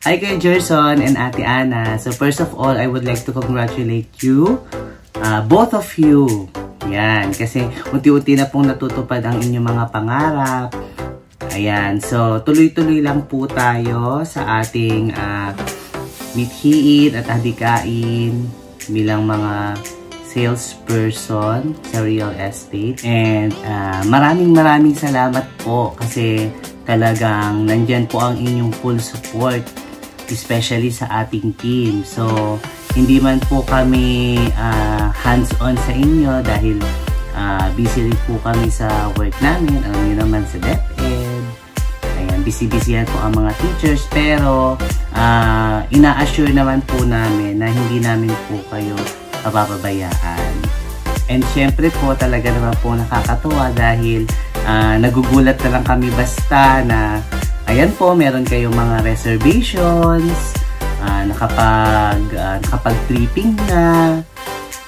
Hi kay Gerson and Ate Ana. So first of all, I would like to congratulate you, both of you. Yan, kasi unti-unti na pong natutupad ang inyong mga pangarap. Ayan, so tuloy-tuloy lang po tayo sa ating mithiin at hadikain bilang mga salesperson sa real estate. And maraming salamat po kasi talagang nandyan po ang inyong full support, especially sa ating team. So, hindi man po kami hands-on sa inyo dahil busy rin po kami sa work namin. Alam nyo naman sa DepEd. Ayan, busy-busy yan po ang mga teachers. Pero, ina-assure naman po namin na hindi namin po kayo papabayaan. And syempre po, talaga naman po nakakatuwa dahil nagugulat na lang kami basta na ayan po, meron kayong mga reservations, nakapag-tripping na,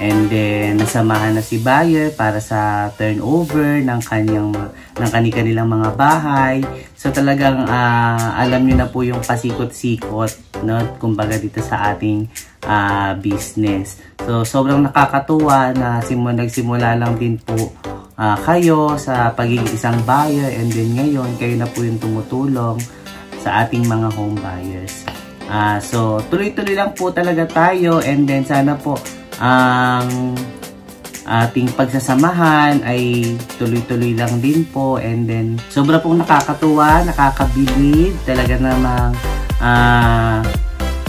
and then nasamahan na si buyer para sa turnover ng kanilang mga bahay. So talagang alam niyo na po yung pasikot-sikot, no, kumbaga dito sa ating business. So sobrang nakakatuwa na nagsimula lang din po kayo sa pagiging isang buyer, and then ngayon kayo na po yung tumutulong sa ating mga home buyers. So tuloy-tuloy lang po talaga tayo, and then sana po ang ating pagsasamahan ay tuloy-tuloy lang din po, and then sobra pong nakakatuwa, nakakabilib talaga namang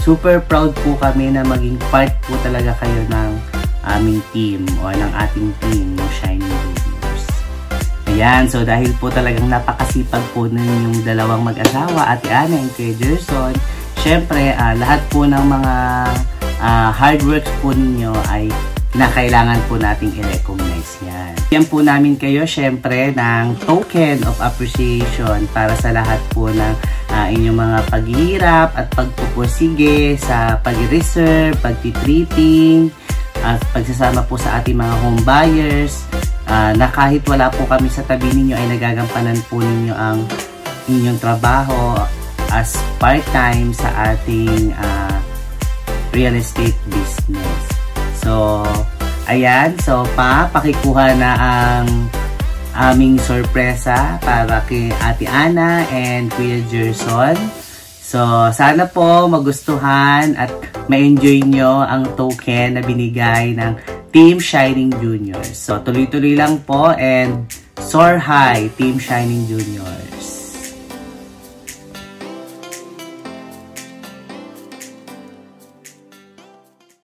super proud po kami na maging part po talaga kayo ng aming team o ng ating team, no, Shining Juniors. Ayan, so dahil po talagang napakasipag po ninyong dalawang mag-asawa, Ate Ana and Kuya Gerson, syempre lahat po ng mga hard works po ninyo ay kinakailangan po nating i-recognize yan. Yan po namin kayo syempre ng token of appreciation para sa lahat po ng inyong mga paghihirap at pagpupursige sa pag-reserve, pag-treating, at pagsasama po sa ating mga home buyers, na kahit wala po kami sa tabi ninyo ay nagagampanan po ninyo ang inyong trabaho as part-time sa ating real estate business. So, ayan. So, pakikuha na ang aming sorpresa para kay Ate Ana and Kuya Gerson. So, sana po magustuhan at ma-enjoy nyo ang token na binigay ng Team Shining Juniors. So, tuloy-tuloy lang po and soar high, Team Shining Juniors.